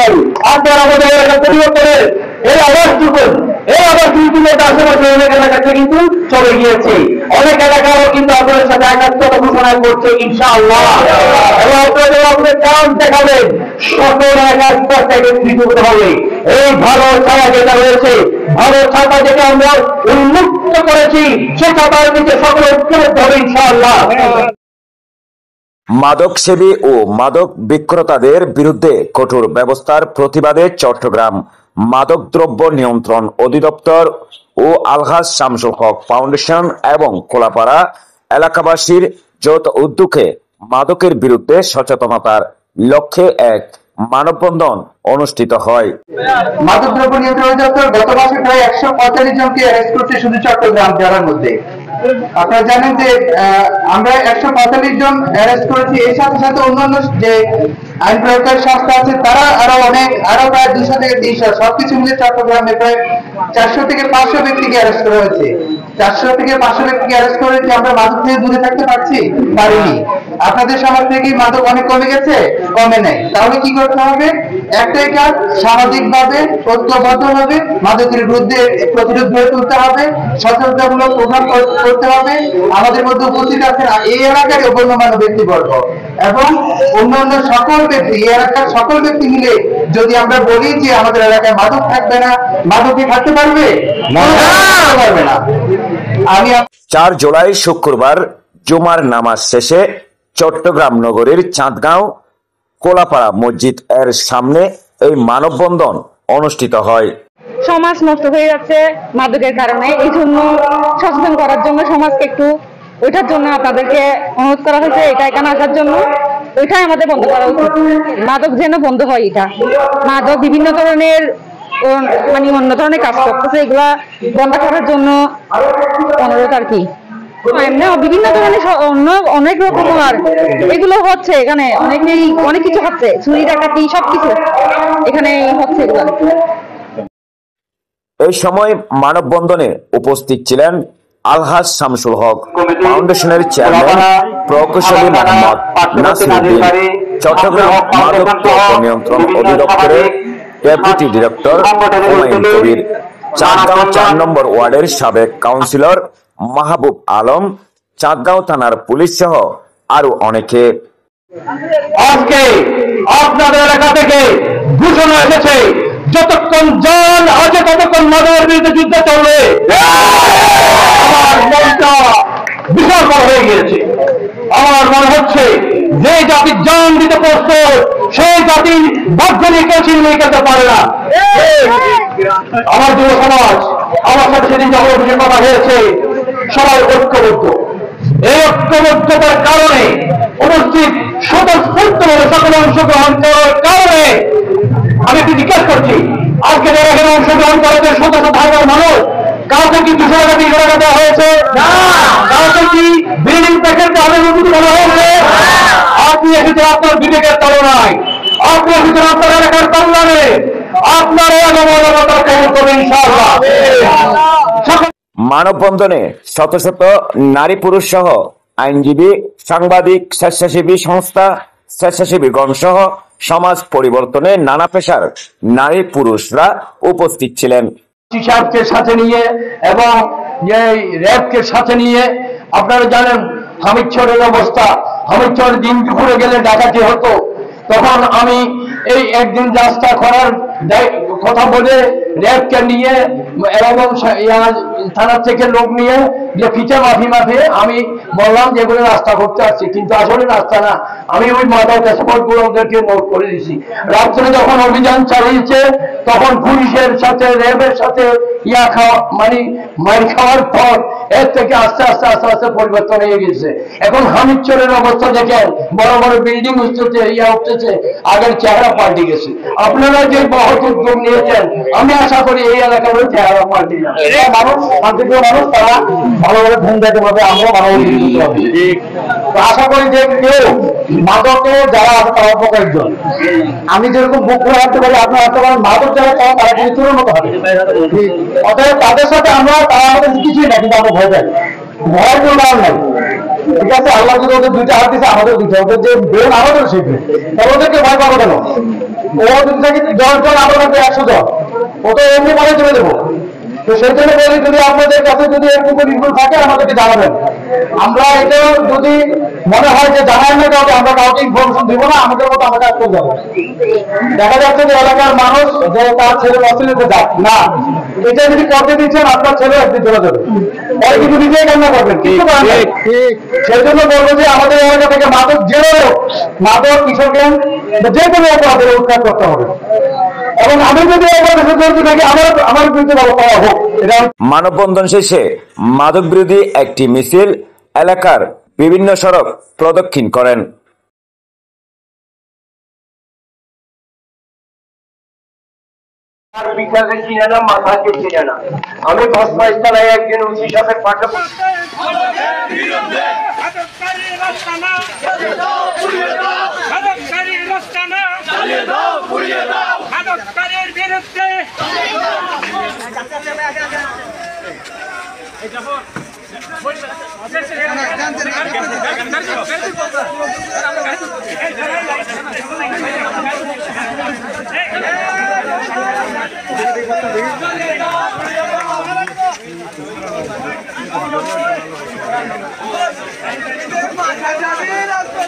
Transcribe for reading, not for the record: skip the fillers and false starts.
চাই আপনারা আমাদের এলাকা পরিবর্তনের এই আওয়াজটুকু আশেপাশে অনেক এলাকাতে কিন্তু চলে গিয়েছে, অনেক এলাকাও কিন্তু আপনাদের সাথে একাত্মতা ঘোষণা করছে ইনশাআল্লাহ। এবং আপনাদের আপনাদের কাম দেখাবেন সকল এলাকার থেকে বিদ্যুৎ হবে। এই ভারত ছাড়া যেটা রয়েছে, ভারত ছাড়া যেটা আমরা উন্মুক্ত করেছি, সে ছাড়ার নিচে সকল ঐক্যবদ্ধ হবে ইনশাআল্লাহ। মাদক সেবী ও মাদক বিক্রেতাদের বিরুদ্ধে কঠোর ব্যবস্থার প্রতিবাদে চট্টগ্রাম মাদকদ্রব্য নিয়ন্ত্রণ অধিদপ্তর ও আলহাজ শামসুল হক ফাউন্ডেশন এবং কোলাপাড়া এলাকাবাসীর যৌথ উদ্যোগে মাদকের বিরুদ্ধে সচেতনতার লক্ষ্যে এক মানববন্ধন অনুষ্ঠিত হয়। মাদকদ্রব্য নিয়ন্ত্রণ অধিদপ্তর গত মাসে প্রায় 145 জনকে অ্যারেস্ট করছে শুধু চট্টগ্রাম জেলার মধ্যে। আপনারা জানেন যে আমরা 145 জন অ্যারেস্ট করেছি। এর সাথে সাথে অন্যান্য যে আইন প্রয়োগকারী সংস্থা আছে তারা আরো প্রায় 200 থেকে 300 সবকিছু মিলে চট্টগ্রামে প্রায় 400 থেকে 500 ব্যক্তিকে অ্যারেস্ট করা হয়েছে। 400 থেকে 500 ব্যক্তিকে অ্যারেস্ট করে যে আমরা মাদক থেকে দূরে থাকতে পারিনি। আপনাদের সমাজ থেকে মাদক অনেক কমে গেছে, কমে নাই। তাহলে কি করতে হবে? একটাই কাজ, সামাজিকভাবে ঐক্যবদ্ধভাবে মাদকের বিরুদ্ধে প্রতিরোধ গড়ে তুলতে হবে, সচেতনতামূলক প্রোগ্রাম করতে হবে। আমাদের মধ্যে উপস্থিত আছেন এই এলাকার গণ্যমান্য ব্যক্তিবর্গ এবং অন্যান্য সকল ব্যক্তি, এই এলাকার সকল ব্যক্তি মিলে যদি আমরা বলি যে আমাদের এলাকায় মাদক থাকবে না, মাদক কি থাকতে পারবে? পারবে না। 4 জুলাই শুক্রবার জুমার নামাজ শেষে চট্টগ্রাম নগরীর চাঁদগাঁও কোলাপাড়া মসজিদ এর সামনে এই মানববন্ধন অনুষ্ঠিত হয়। সমাজ নষ্ট হয়ে যাচ্ছে মাদকের কারণে, এই জন্য সচেতন করার জন্য সমাজকে একটু ওইটার জন্য আপনাদেরকে অনুরোধ করা হয়েছে এটা এখানে আসার জন্য। ওইটাই আমাদের বন্ধ করা উচিত, মাদক যেন বন্ধ হয়। এটা মাদক বিভিন্ন ধরনের মানে অন্য ধরনের কাজ করতেছে, এগুলা বন্ধ করার জন্য অনুরোধ আর কি। বিভিন্ন ধরনের অনেক রকম আর এগুলো হচ্ছে এখানে, অনেক কিছু হচ্ছে, চুরি ডাকাতি সবকিছু এখানে হচ্ছে এগুলো। এই সময় মানববন্ধনে উপস্থিত ছিলেন আলহাজ শামসুল হক ফাউন্ডেশনের চেয়ারম্যান প্রকৌশলী মোহাম্মদ নাসিরউদ্দিন, চট্টগ্রাম মাদক দ্রব্য নিয়ন্ত্রণ অধিদপ্তরের ডেপুটি ডিরেক্টর হুমায়ুন কবির, চাঁদগাঁও 4 নম্বর ওয়ার্ডের সাবেক কাউন্সিলর মাহবুব আলম, চাঁদগাঁও থানার পুলিশ সহ আরো অনেকে। আজকে আপনাদের এলাকা থেকে ঘোষণা এসেছে, যতক্ষণ জান আছে ততক্ষণ মাদকের বিরুদ্ধে যুদ্ধ চলবে। আমার মনটা বিশাল বড় হয়ে গিয়েছে। আমার মনে হচ্ছে যে জাতি জান দিতে প্রস্তুত, সেই জাতি বাধ্য নিয়ে কেউ ছিনিয়ে খেতে পারে না। আমার যুব সমাজ, আমার সাথে সেদিন যখন অফিসের কথা হয়েছে, সবাই ঐক্যবদ্ধ। এই ঐক্যবদ্ধতার কারণে উপস্থিত স্বতঃস্ফূর্তভাবে সকলে অংশগ্রহণ করার কারণে আমি একটু জিজ্ঞাসা করছি, আজকে যারা এখানে অংশগ্রহণ করেছে শত শত হাজার মানুষ, কাউকে কি 200 টাকা দেওয়া হয়েছে? কাউকে কি বিল্ডিং প্যাকেট অনুমতি দেওয়া হয়েছে? আপনি এসেছেন আপনার বিবেকের তুলনায়, আপনি এসেছেন আপনার এলাকার কল্যাণে, আপনার এলাকার খবর করবেন ইনশাআল্লাহ। মানববন্ধনে শত শত নারী পুরুষ সহ আইনজীবী, সাংবাদিক, স্বেচ্ছাসেবী সংস্থা, স্বেচ্ছাসেবীগণ সহ সমাজ পরিবর্তনে নানা পেশার নারী পুরুষরা উপস্থিত ছিলেন। টিচারকে সাথে নিয়ে এবং র্যাবকে সাথে নিয়ে, আপনারা জানেন হামিদচরের অবস্থা, হামিদচর দিন দুপুরে গেলে ডাকাতি হতো। তখন আমি এই একদিন রাস্তা করার কথা বলে র্যাবকে নিয়ে এবং থানার থেকে লোক নিয়ে যে ফিচা মাফি আমি বললাম যে এগুলো রাস্তা করতে আসছি, কিন্তু আসলে রাস্তা না। আমি ওই মাদক এক্সপার্টগুলো ওদেরকে নোট করে দিয়েছি। রাত্রে যখন অভিযান চালিয়েছে তখন পুলিশের সাথে র্যাবের সাথে মাইর খাওয়ার পর এর থেকে আস্তে আস্তে আস্তে আস্তে পরিবর্তন হয়ে গেছে। এখন হামিদচরের অবস্থা দেখেন, বড় বড় বিল্ডিং উঠতেছে, আগের চেহারা পাল্টে গেছে। আপনারা যে বহুত উদ্যোগ নিয়েছেন, আমি আশা করি এই এলাকার চেহারা পাল্টে যাবে। মানুষ শান্তিপ্রিয় মানুষ, তারা ভালোভাবে ঘুম দিতে পারবে, আমরাও ভালোভাবে দিতে হবে। আশা করি যে কেউ মাদকে যারা আছে তারা উপকারজন। আমি যেরকম বুক করে রাখতে পারি, আপনার রাখতে পারেন। মাদক যারা চাও তারা কিন্তু চূড়ান্ত হবে। অতএব তাদের সাথে তারা আমাদের কিছুই না, কিন্তু আমরা ভয় পাই। ভয়ের কোনো কারণ নাই, ঠিক আছে? আল্লাহ যদি ওদের 2টা হাত দিচ্ছে, আমাদের 2টা, ওদের যে ব্রেন আমাদের সেই ব্রেন, তাহলে ওদেরকে ভয় পাবো কেন? ও যদি থাকে 10 জন, আমরা থাকবে 100 জন, ও তো এমনি বলে চলে দেবো। তো সেই জন্য বলি, যদি আপনাদের কাছে যদি এরকম ইনফো থাকে আমাদেরকে জানাবেন। আমরা এটা যদি মনে হয় যে জানাই না কাউকে, আমরা কাউকে ইনফরমেশন দিব না, আমাদের মতো আমরা কাজ করে যাবো। দেখা যাচ্ছে যে এলাকার মানুষ যে তার ছেলে অশ্লীলতা যাক না, এটা যদি করতে দিচ্ছেন আপনার ছেলে একদিন চলে যাবে, পরে কিন্তু নিজেই কান্না করবেন, কিছু করেন না। সেই জন্য বলবো যে আমাদের এলাকা থেকে মাদক জেনেও মাদক কিশোরকে যে কোনো অপরাধের উৎখাত করতে হবে, এবং আমি যদি অপরাধের জড়িত থাকি আমার বিরুদ্ধে ব্যবস্থা হোক। এটা মানববন্ধন শেষে মাদক বিরোধী একটি মিছিল এলাকার বিভিন্ন সড়ক প্রদক্ষিণ করেন। আর বিকাশে চিনে না, মাথাকে চিনে না। আমি ঘটনাস্থলে একদিন উচিত সাথে পাঠাবো। Hey!